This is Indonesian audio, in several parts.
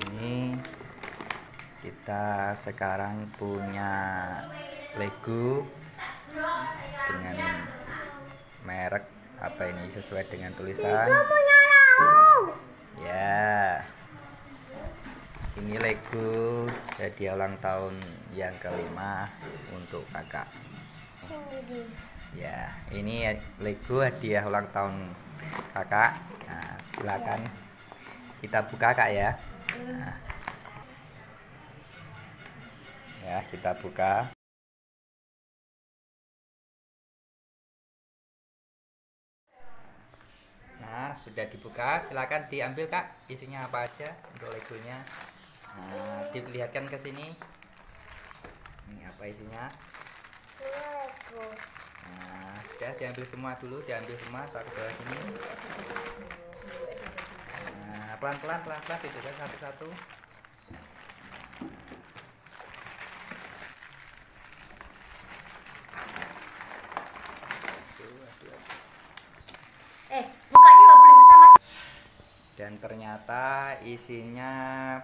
Ini kita sekarang punya Lego dengan merek apa ini, sesuai dengan tulisan ya. Ini Lego hadiah ulang tahun yang kelima untuk kakak ya. Ini Lego hadiah ulang tahun kakak. Nah, silakan kita buka kak ya. Nah, ya kita buka. Nah, sudah dibuka, silakan diambil kak, isinya apa aja untuk legonya. Nah, diperlihatkan ke sini. Ini apa isinya? Lego. Nah, sudah diambil semua dulu, diambil semua, taruh ke sini. Nah, pelan-pelan ditutup satu-satu. Bukanya nggak boleh bersama. Dan ternyata isinya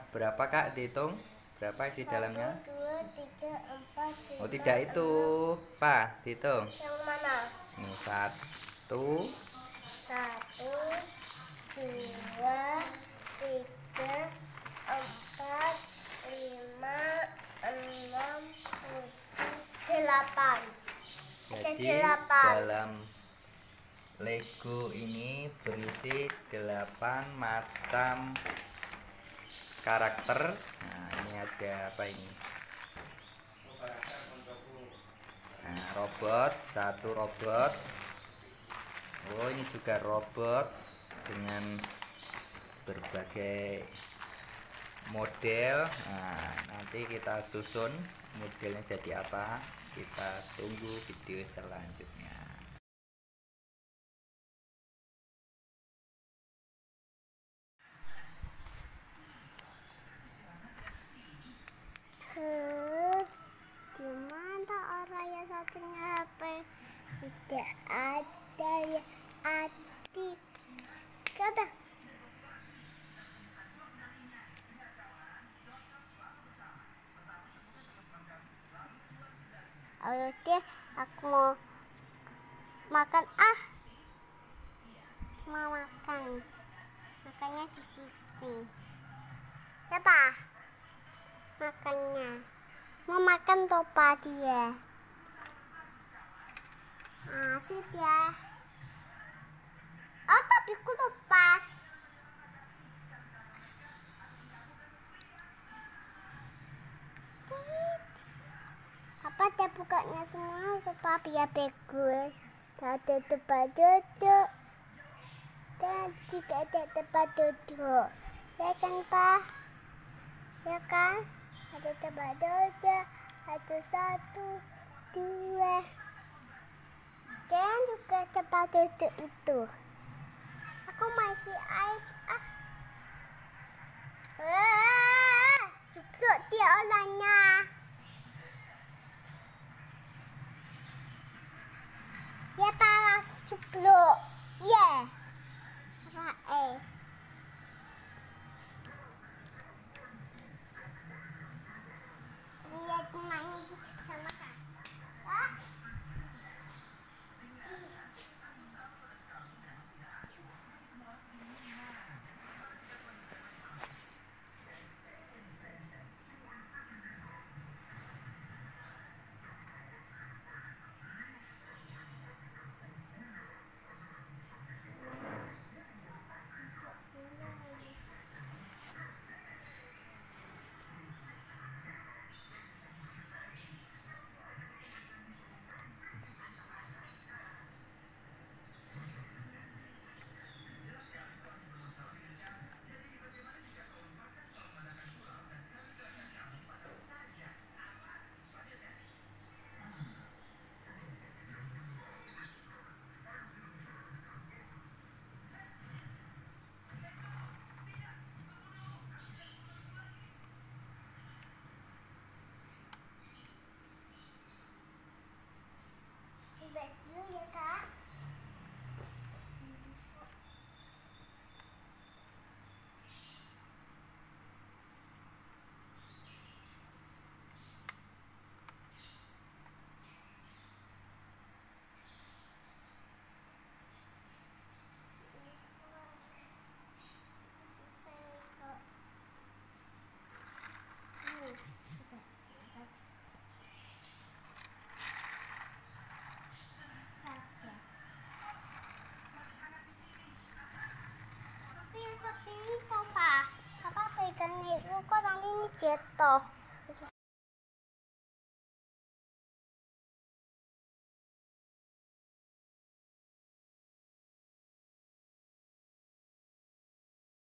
berapa kak? Dihitung berapa isi dalamnya? 1, 2, 3, 4, 5. Oh tidak itu, pak, dihitung. Yang mana? Ini 1, 1, 2, 3, 4, 5, 6, 7, 8. jadi 8. dalam Lego ini berisi 8 macam karakter. Nah, ini ada apa ini? Nah, robot, satu robot. Oh, ini juga robot dengan berbagai model. Nah, nanti kita susun modelnya jadi apa. Kita tunggu video selanjutnya. Gimana orang yang satunya HP? Tidak ada ya adik. Kata. Oke, aku mau makan. Mau makan. Makannya di sini. Siapa? Makannya. Mau makan topa dia. Asik ya. Oh, tapi aku lepas. Apa dia bukanya semua supaya biar bagus. Ada tempat duduk. Dan juga ada tempat duduk. Ya kan, Pak? Ya kan? Ada tempat duduk. Ada 1, 2. Dan juga tempat duduk itu. Aku masih cukup dia orangnya. Ya panas cupluk. Yeah. Lihat main sama kakak. jatuh.